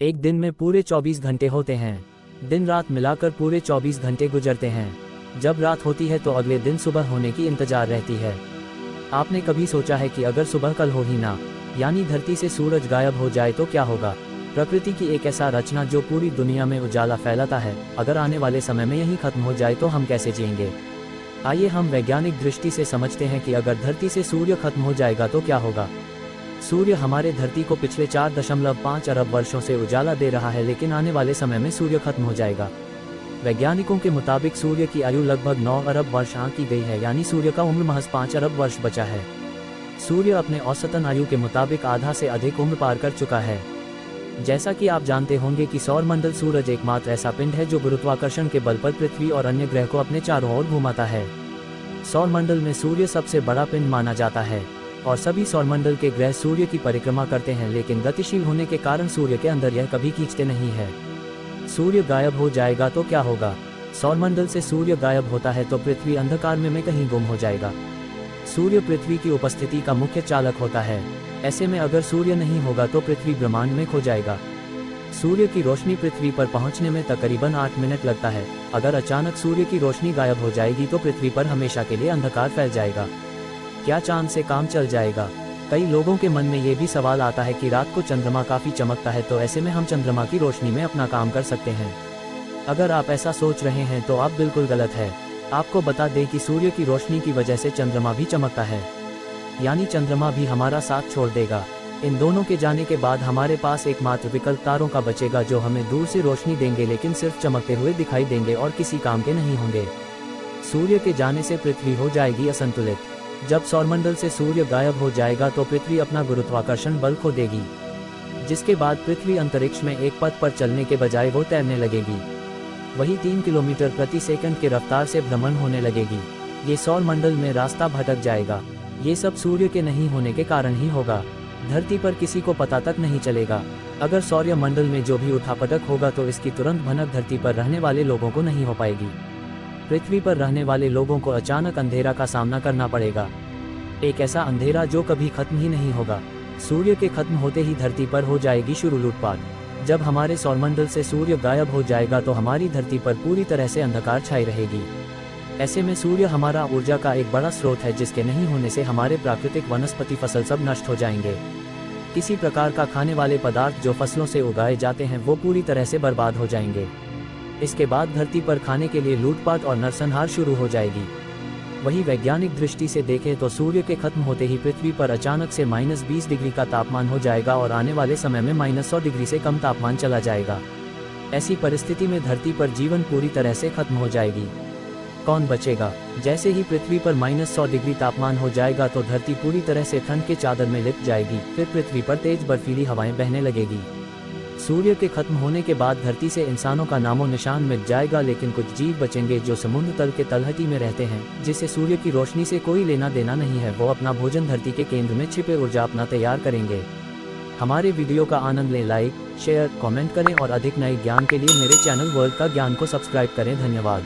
एक दिन में पूरे 24 घंटे होते हैं। दिन रात मिलाकर पूरे 24 घंटे गुजरते हैं। जब रात होती है तो अगले दिन सुबह होने की इंतजार रहती है। आपने कभी सोचा है कि अगर सुबह कल हो ही ना, यानी धरती से सूरज गायब हो जाए तो क्या होगा? प्रकृति की एक ऐसा रचना जो पूरी दुनिया में उजाला फैलाता है, अगर आने वाले समय में यही खत्म हो जाए तो हम कैसे जिएंगे? आइए हम वैज्ञानिक दृष्टि से समझते हैं कि अगर धरती से सूर्य खत्म हो जाएगा तो क्या होगा। सूर्य हमारे धरती को पिछले 4.5 अरब वर्षों से उजाला दे रहा है, लेकिन आने वाले समय में सूर्य खत्म हो जाएगा। वैज्ञानिकों के मुताबिक सूर्य की आयु लगभग 9 अरब वर्ष आंकी गई है, यानी सूर्य का उम्र महज 5 अरब वर्ष बचा है। सूर्य अपने औसतन आयु के मुताबिक आधा से अधिक उम्र पार कर चुका है। जैसा कि आप जानते होंगे कि सौरमंडल सूरज एकमात्र ऐसा पिंड है जो गुरुत्वाकर्षण के बल पर पृथ्वी और अन्य ग्रह को अपने चारों ओर घुमाता है। सौरमंडल में सूर्य सबसे बड़ा पिंड माना जाता है और सभी सौरमंडल के ग्रह सूर्य की परिक्रमा करते हैं, लेकिन गतिशील होने के कारण सूर्य के अंदर यह कभी खींचते नहीं है। सूर्य गायब हो जाएगा तो क्या होगा? सौरमंडल से सूर्य गायब होता है तो पृथ्वी अंधकार में कहीं गुम हो जाएगा। सूर्य पृथ्वी की उपस्थिति का मुख्य चालक होता है। ऐसे में अगर सूर्य नहीं होगा तो पृथ्वी ब्रह्मांड में खो जाएगा। सूर्य की रोशनी पृथ्वी पर पहुंचने में तकरीबन 8 मिनट लगता है। अगर अचानक सूर्य की रोशनी गायब हो जाएगी तो पृथ्वी पर हमेशा के लिए अंधकार फैल जाएगा। क्या चांद से काम चल जाएगा? कई लोगों के मन में ये भी सवाल आता है कि रात को चंद्रमा काफी चमकता है, तो ऐसे में हम चंद्रमा की रोशनी में अपना काम कर सकते हैं। अगर आप ऐसा सोच रहे हैं तो आप बिल्कुल गलत है। आपको बता दें कि सूर्य की रोशनी की वजह से चंद्रमा भी चमकता है, यानी चंद्रमा भी हमारा साथ छोड़ देगा। इन दोनों के जाने के बाद हमारे पास एकमात्र विकल्प तारों का बचेगा, जो हमें दूर से रोशनी देंगे लेकिन सिर्फ चमकते हुए दिखाई देंगे और किसी काम के नहीं होंगे। सूर्य के जाने से पृथ्वी हो जाएगी असंतुलित। जब सौरमंडल से सूर्य गायब हो जाएगा तो पृथ्वी अपना गुरुत्वाकर्षण बल खो देगी, जिसके बाद पृथ्वी अंतरिक्ष में एक पथ पर चलने के बजाय वो तैरने लगेगी। वही 3 किलोमीटर प्रति सेकंड की रफ्तार से भ्रमण होने लगेगी। ये सौरमंडल में रास्ता भटक जाएगा। ये सब सूर्य के नहीं होने के कारण ही होगा। धरती पर किसी को पता तक नहीं चलेगा। अगर सौरमंडल में जो भी उठापटक होगा तो इसकी तुरंत भनक धरती पर रहने वाले लोगों को नहीं हो पाएगी। पृथ्वी पर रहने वाले लोगों को अचानक अंधेरा का सामना करना पड़ेगा, एक ऐसा अंधेरा जो कभी खत्म ही नहीं होगा। सूर्य के खत्म होते ही धरती पर हो जाएगी शुरू लूटपाट। जब हमारे सौरमंडल से सूर्य गायब हो जाएगा तो हमारी धरती पर पूरी तरह से अंधकार छाई रहेगी। ऐसे में सूर्य हमारा ऊर्जा का एक बड़ा स्रोत है, जिसके नहीं होने से हमारे प्राकृतिक वनस्पति फसल सब नष्ट हो जाएंगे। किसी प्रकार का खाने वाले पदार्थ जो फसलों से उगाए जाते हैं वो पूरी तरह से बर्बाद हो जाएंगे। इसके बाद धरती पर खाने के लिए लूटपाट और नरसंहार शुरू हो जाएगी। वही वैज्ञानिक दृष्टि से देखें तो सूर्य के खत्म होते ही पृथ्वी पर अचानक से -20 डिग्री का तापमान हो जाएगा और आने वाले समय में -100 डिग्री से कम तापमान चला जाएगा। ऐसी परिस्थिति में धरती पर जीवन पूरी तरह से खत्म हो जाएगी। कौन बचेगा? जैसे ही पृथ्वी पर -100 डिग्री तापमान हो जाएगा तो धरती पूरी तरह से ठंड के चादर में लिप जाएगी। फिर पृथ्वी पर तेज बर्फीली हवाएं बहने लगेगी। सूर्य के खत्म होने के बाद धरती से इंसानों का नामो निशान मिट जाएगा, लेकिन कुछ जीव बचेंगे जो समुद्र तल के तलहटी में रहते हैं, जिसे सूर्य की रोशनी से कोई लेना देना नहीं है। वो अपना भोजन धरती के केंद्र में छिपे ऊर्जा अपना तैयार करेंगे। हमारे वीडियो का आनंद लें, लाइक, शेयर, कमेंट करें और अधिक नए ज्ञान के लिए मेरे चैनल वर्ल्ड का ज्ञान को सब्सक्राइब करें। धन्यवाद।